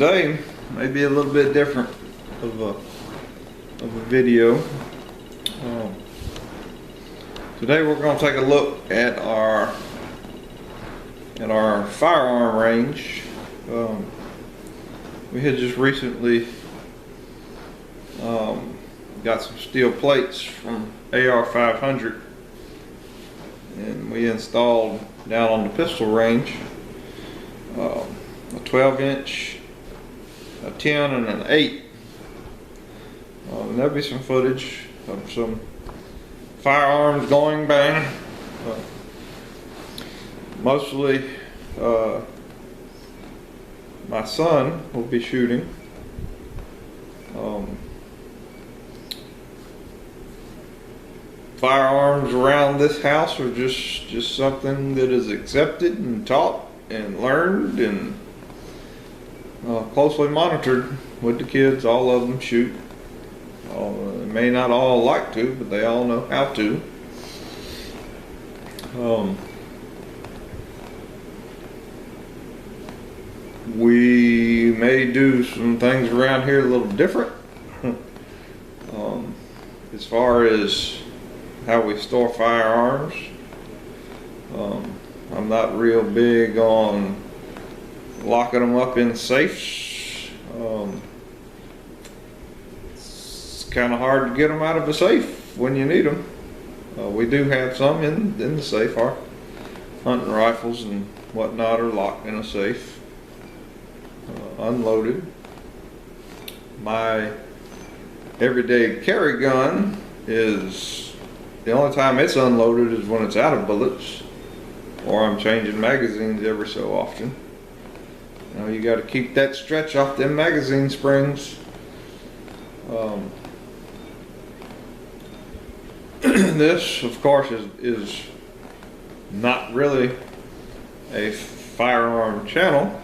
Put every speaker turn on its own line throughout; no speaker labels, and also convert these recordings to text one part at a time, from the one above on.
Today may be a little bit different of a video. Today we're going to take a look at our firearm range. We had just recently got some steel plates from AR 500, and we installed down on the pistol range a 12-inch, a 10, and an 8. And there'll be some footage of some firearms going bang. Mostly my son will be shooting. Firearms around this house are just something that is accepted and taught and learned and closely monitored with the kids. All of them shoot. They may not all like to, but they all know how to. We may do some things around here a little different as far as how we store firearms. I'm not real big on locking them up in safes. It's kind of hard to get them out of a safe when you need them. We do have some in the safe. Our hunting rifles and whatnot are locked in a safe, unloaded. My everyday carry gun is, the only time it's unloaded is when it's out of bullets, or I'm changing magazines every so often. You got to keep that stretch off them magazine springs. This, of course, is not really a firearm channel.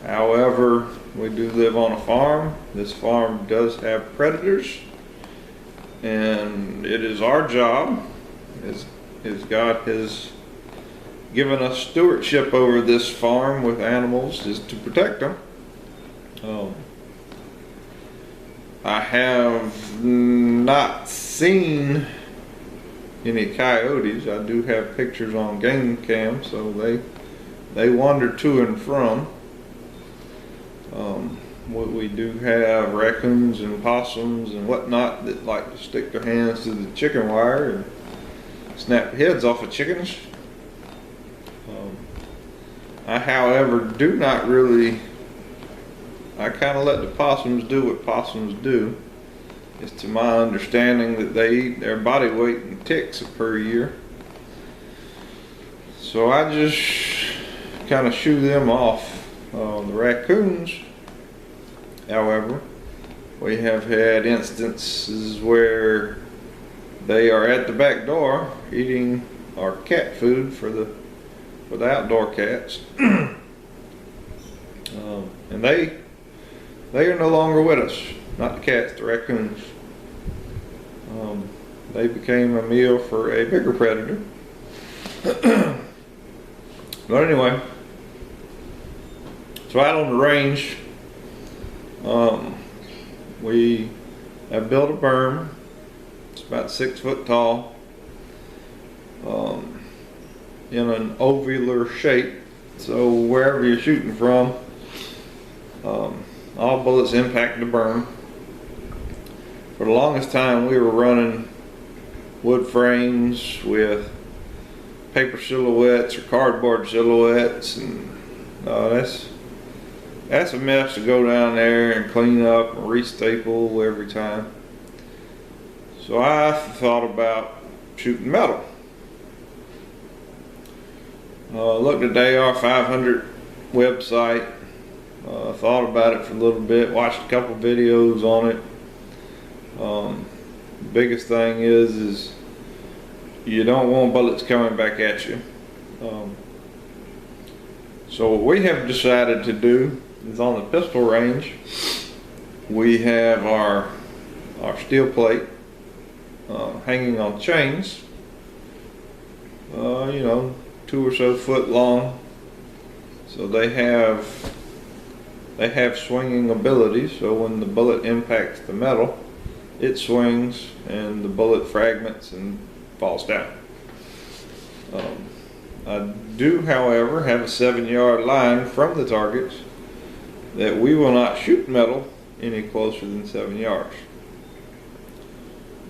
However, we do live on a farm. This farm does have predators, and it is our job, as God has given us stewardship over this farm with animals, is to protect them. I have not seen any coyotes. I do have pictures on game cam, so they wander to and from. We do have raccoons and possums and whatnot that like to stick their hands to the chicken wire and snap heads off of chickens. I, however, do not really, I kind of let the possums do what possums do. It's to my understanding that they eat their body weight in ticks per year. So I just kind of shoo them off. The raccoons, however, we have had instances where they are at the back door eating our cat food for the outdoor cats. And they are no longer with us. Not the cats, the raccoons. They became a meal for a bigger predator. But anyway, so out on the range, we have built a berm. It's about 6 foot tall, in an ovular shape. So wherever you're shooting from, all bullets impact the berm. For the longest time, we were running wood frames with paper silhouettes or cardboard silhouettes, and that's a mess to go down there and clean up and re-staple every time. So I thought about shooting metal. Looked at the AR 500 website, thought about it for a little bit, watched a couple videos on it. The biggest thing is you don't want bullets coming back at you. So what we have decided to do is, on the pistol range, we have our steel plate hanging on chains, you know, 2 or so foot long. So they have they have swinging ability, so when the bullet impacts the metal, it swings and the bullet fragments and falls down. I do, however, have a 7-yard line from the targets that we will not shoot metal any closer than 7 yards.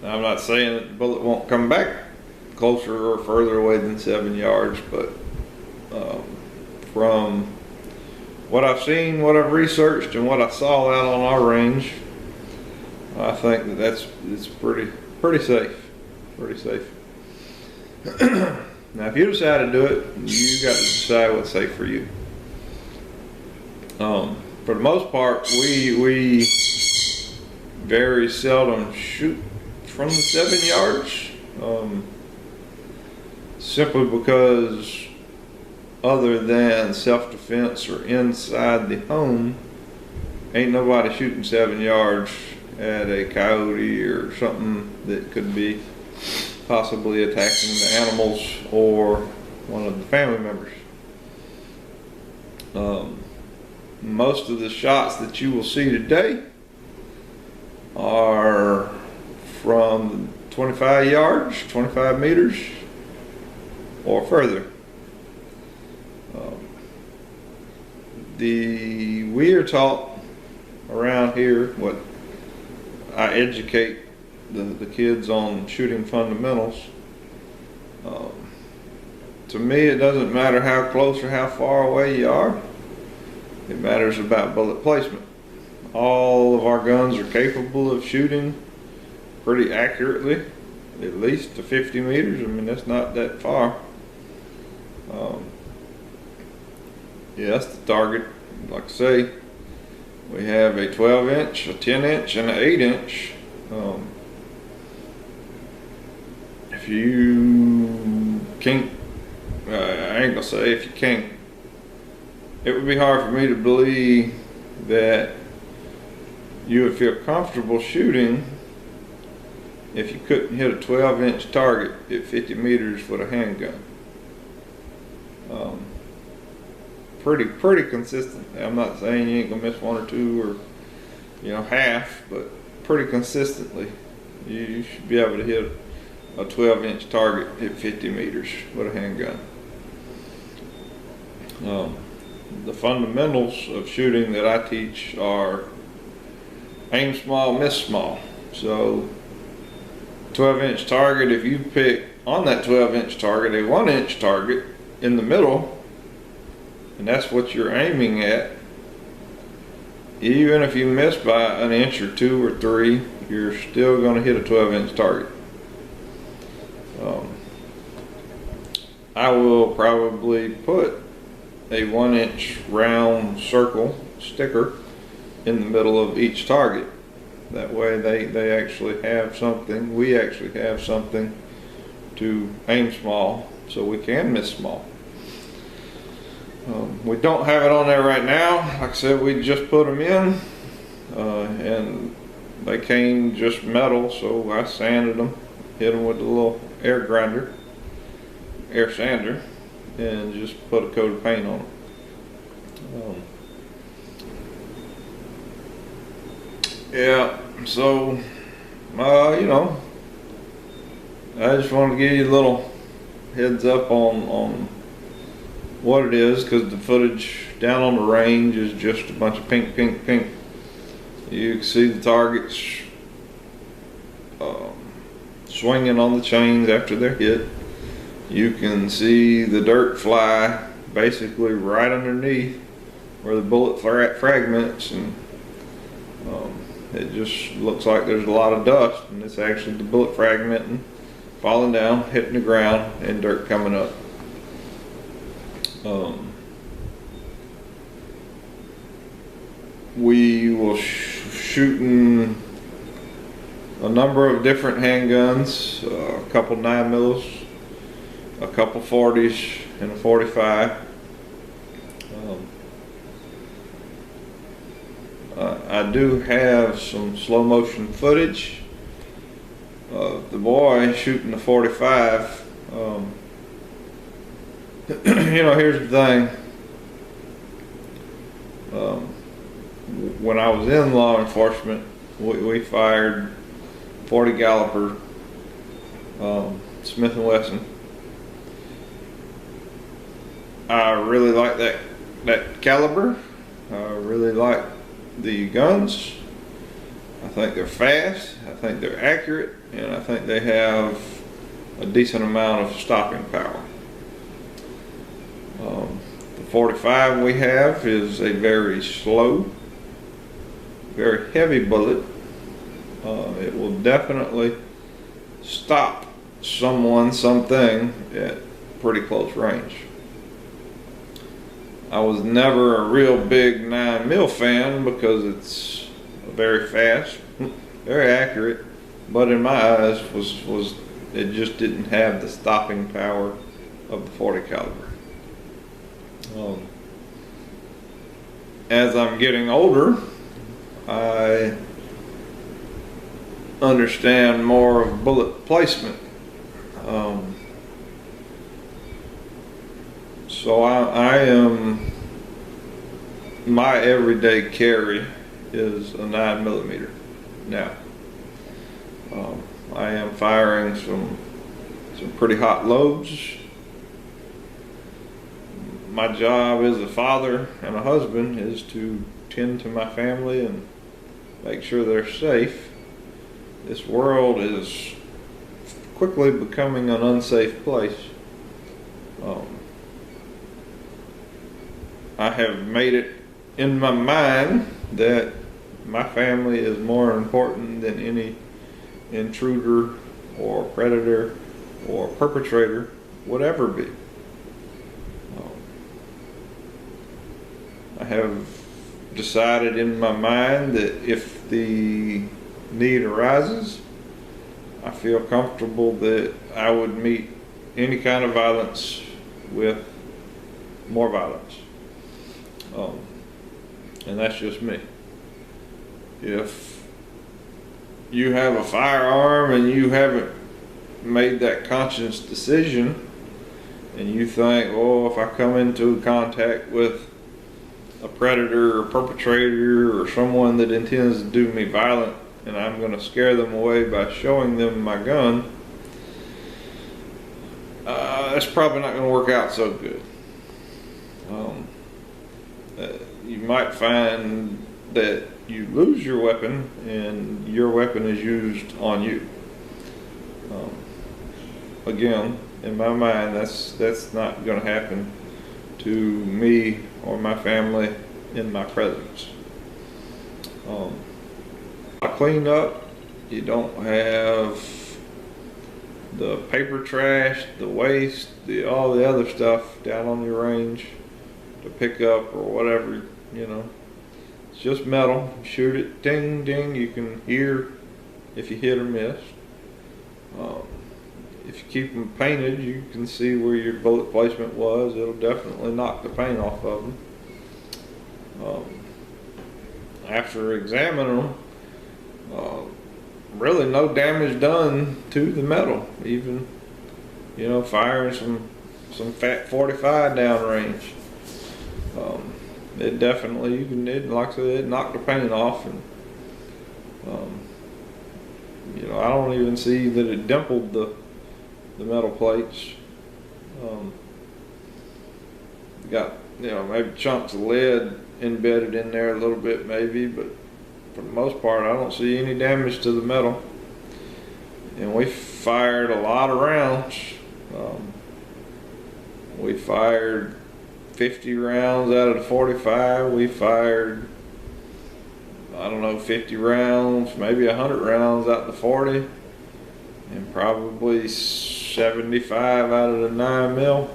Now, I'm not saying that the bullet won't come back closer or further away than 7 yards, but from what I've seen, what I've researched, and what I saw out on our range, I think that it's pretty safe. Pretty safe. Now, if you decide to do it, you got to decide what's safe for you. For the most part, we very seldom shoot from the 7 yards, simply because other than self-defense or inside the home, ain't nobody shooting 7 yards at a coyote or something that could be possibly attacking the animals or one of the family members. Most of the shots that you will see today are from 25 yards, 25 meters, or further. We are taught around here, what I educate the kids on shooting fundamentals. To me, it doesn't matter how close or how far away you are. It matters about bullet placement. All of our guns are capable of shooting pretty accurately, at least to 50 meters. I mean, that's not that far. Yes, the target, like I say, we have a 12-inch, a 10-inch, and an 8-inch. If you can't, I ain't gonna say if you can't, it would be hard for me to believe that you would feel comfortable shooting if you couldn't hit a 12-inch target at 50 meters with a handgun. Pretty consistent. I'm not saying you ain't gonna miss one or two or half, but pretty consistently you should be able to hit a 12-inch target at 50 meters with a handgun. The fundamentals of shooting that I teach are aim small, miss small. So 12-inch target, if you pick on that 12-inch target a 1-inch target in the middle, and that's what you're aiming at, even if you miss by an inch or 2 or 3, you're still going to hit a 12-inch target. I will probably put a 1-inch round circle sticker in the middle of each target. That way they actually have something, we actually have something to aim small, so we can miss small. We don't have it on there right now. Like I said, we just put them in, and they came just metal, so I sanded them, hit them with a little air sander, and just put a coat of paint on them. Yeah, so I just wanted to give you a little heads up on what it is, because the footage down on the range is just a bunch of pink. You can see the targets swinging on the chains after they're hit. You can see the dirt fly basically right underneath where the bullet fragments, and it just looks like there's a lot of dust, and it's actually the bullet fragmenting, falling down, hitting the ground, and dirt coming up. We will shooting a number of different handguns, a couple 9mm, a couple 40s, and a 45. I do have some slow motion footage of the boy shooting the 45. Here's the thing. when I was in law enforcement, we fired 40 caliber Smith & Wesson. I really like that caliber. I really like the guns. I think they're fast, I think they're accurate, and I think they have a decent amount of stopping power. The 45 we have is a very slow, very heavy bullet. It will definitely stop someone, something at pretty close range. I was never a real big 9mm fan because it's very fast, very accurate, but in my eyes was it just didn't have the stopping power of the 40 caliber. As I'm getting older, I understand more of bullet placement. So my everyday carry is a 9mm now. I am firing some pretty hot loads. My job as a father and a husband is to tend to my family and make sure they're safe. This world is quickly becoming an unsafe place. I have made it in my mind that my family is more important than any intruder or predator or perpetrator would ever be. I have decided in my mind that if the need arises, I feel comfortable that I would meet any kind of violence with more violence. And that's just me. If you have a firearm and you haven't made that conscious decision, and you think, oh, if I come into contact with a predator or perpetrator or someone that intends to do me violent, and I'm going to scare them away by showing them my gun, that's probably not going to work out so good. You might find that you lose your weapon and your weapon is used on you. Again, in my mind, that's not going to happen to me or my family in my presence. Cleaned up, you don't have the paper trash, the waste, all the other stuff down on your range to pick up or whatever, you know. It's just metal. Shoot it, ding, ding. You can hear if you hit or miss. If you keep them painted, you can see where your bullet placement was. It'll definitely knock the paint off of them. After examining them, really no damage done to the metal. Even, you know, firing some fat 45 downrange. It definitely, like I said, it knocked the paint off, and you know, I don't even see that it dimpled the metal plates. Got, you know, maybe chunks of lead embedded in there a little bit maybe, but for the most part I don't see any damage to the metal. And we fired a lot of rounds. We fired 50 rounds out of the 45. We fired, I don't know, 50 rounds, maybe 100 rounds out of the 40, and probably 75 out of the 9mm.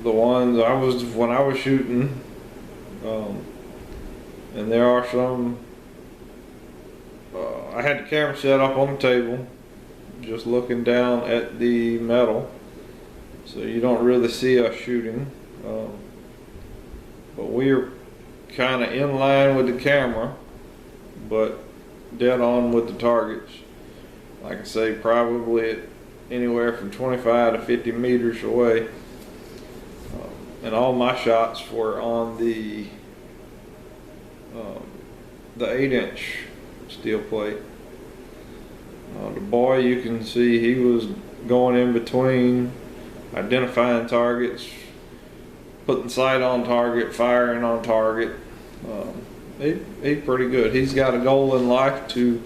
The ones when I was shooting, and there are some, I had the camera set up on the table, just looking down at the metal, so you don't really see us shooting, but we're kind of in line with the camera, but dead on with the targets. Like I say, probably at anywhere from 25 to 50 meters away. and all my shots were on the 8-inch steel plate. The boy, you can see he was going in between, identifying targets, putting sight on target, firing on target. He's pretty good. He's got a goal in life to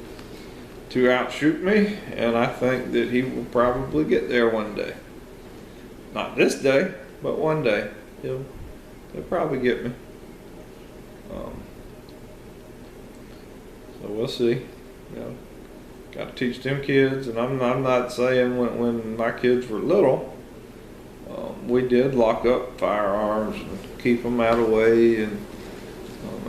outshoot me, and I think that he will probably get there one day. Not this day, but one day he'll probably get me. So we'll see. You know, got to teach them kids, and I'm not saying when my kids were little, we did lock up firearms and keep them out of the way, and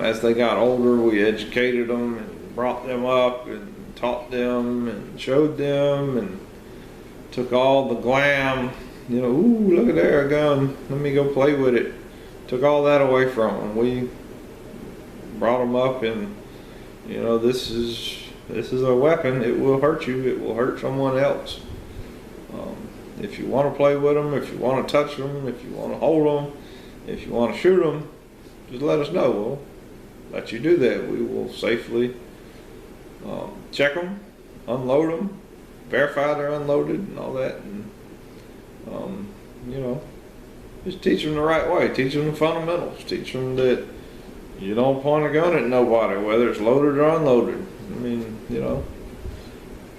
as they got older, we educated them and brought them up and taught them and showed them and took all the glam, you know, ooh, look at there, a gun, let me go play with it. Took all that away from them. We brought them up, and you know, this is a weapon. It will hurt you. It will hurt someone else. If you want to play with them, if you want to touch them, if you want to hold them, if you want to shoot them, just let us know. We'll let you do that. We will safely check them, unload them, verify they're unloaded and all that, and you know, just teach them the right way. Teach them the fundamentals. Teach them that you don't point a gun at nobody, whether it's loaded or unloaded. I mean, you know,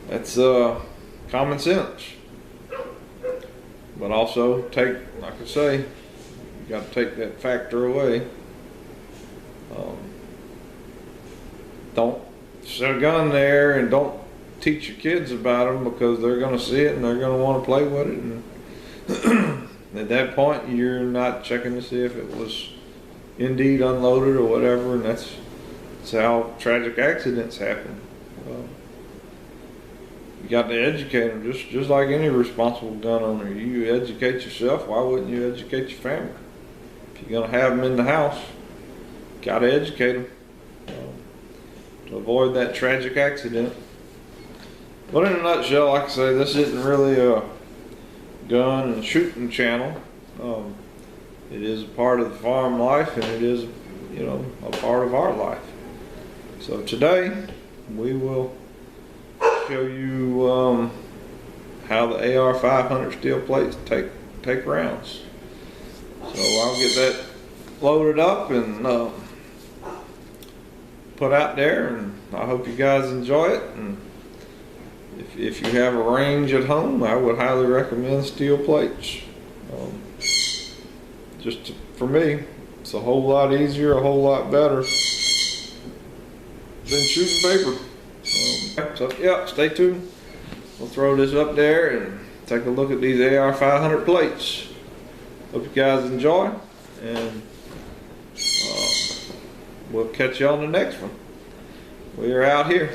that's common sense. But also take, like I say, you got to take that factor away. Don't set a gun there, and don't teach your kids about them, because they're going to see it and they're going to want to play with it. And at that point, you're not checking to see if it was indeed unloaded or whatever, and that's how tragic accidents happen. You got to educate them, just like any responsible gun owner. You educate yourself, why wouldn't you educate your family? If you're going to have them in the house, you got to educate them to avoid that tragic accident. But in a nutshell, like I say, this isn't really a gun and shooting channel. It is a part of the farm life, and it is, you know, a part of our life. So today we will show you how the AR 500 steel plates take rounds. So I'll get that loaded up and put out there, and I hope you guys enjoy it. And if you have a range at home, I would highly recommend steel plates. For me, it's a whole lot easier, a whole lot better than shooting paper. So yeah, stay tuned. We'll throw this up there and take a look at these AR 500 plates. Hope you guys enjoy, and we'll catch you on the next one. We are out here.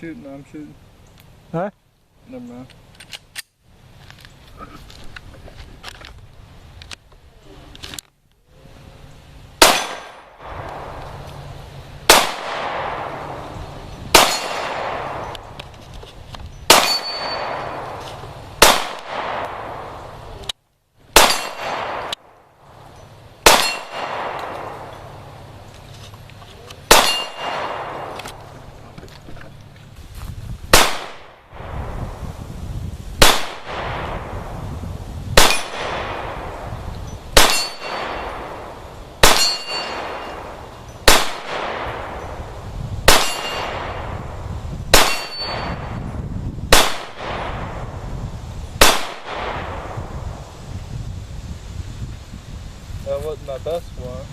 shooting? I'm shooting.
Huh?
Never mind. That wasn't my best one.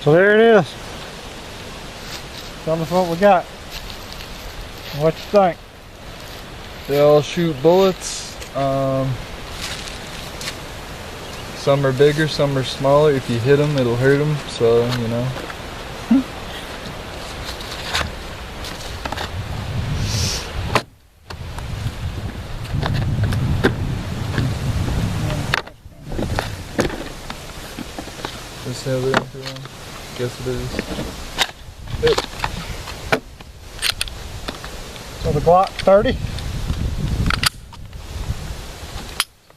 So there it is. Tell us what we got. What you think?
They all shoot bullets. Some are bigger, some are smaller. If you hit them, it'll hurt them. So, you know. This have it into one? Guess it is. Yep.
So the Glock 30.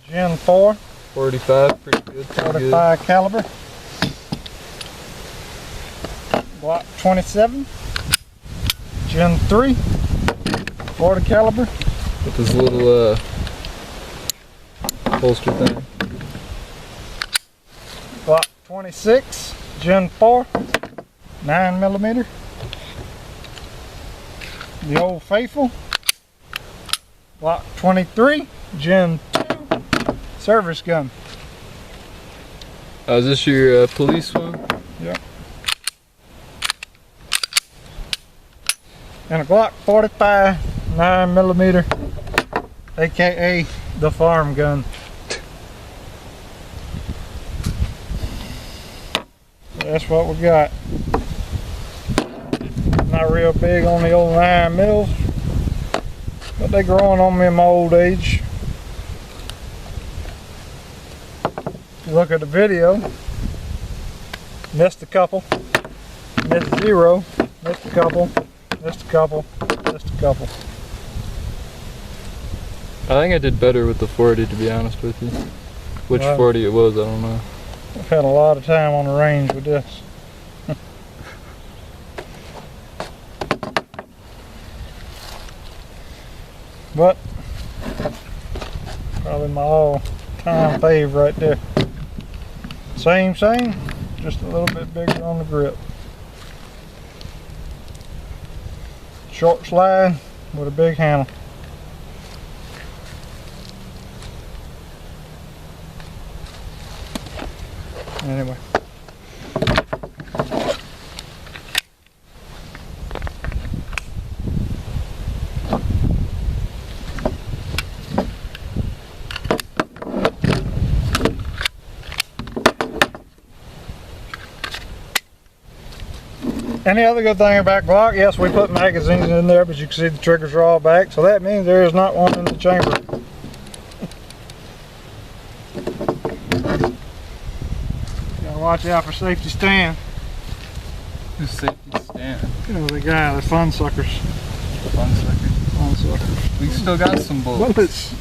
Gen 4.
45, pretty good.
45 caliber. Glock 27. Gen 3. 40 caliber.
With this little holster thing.
Glock 26. Gen 4. 9mm. The Old Faithful. Glock 23. Gen 2. Service gun.
Is this your police one?
Yep. And a Glock 45 9mm, aka the farm gun. So that's what we got. Not real big on the old 9mm, but they growing on me in my old age. If you look at the video, missed a couple, missed 0, missed a couple, missed a couple, missed a couple.
I think I did better with the 40, to be honest with you. Which 40 it was, I don't know.
I've had a lot of time on the range with this. But probably my all-time fave right there. Same, just a little bit bigger on the grip. Short slide with a big handle. Anyway. Any other good thing about Glock? Yes, we put magazines in there, but you can see the triggers are all back, so that means there is not one in the chamber. Gotta watch out for safety stand.
Who's safety stand?
You know the guy, the fun suckers.
Fun sucker.
Fun suckers.
We still got some bullets.
Bullets.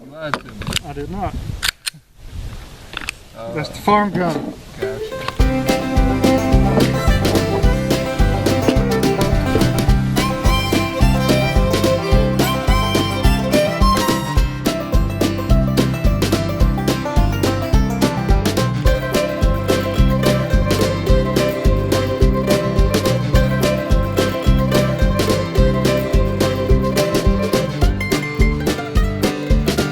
You lied to me.
I did not. That's the farm gun.
Gotcha.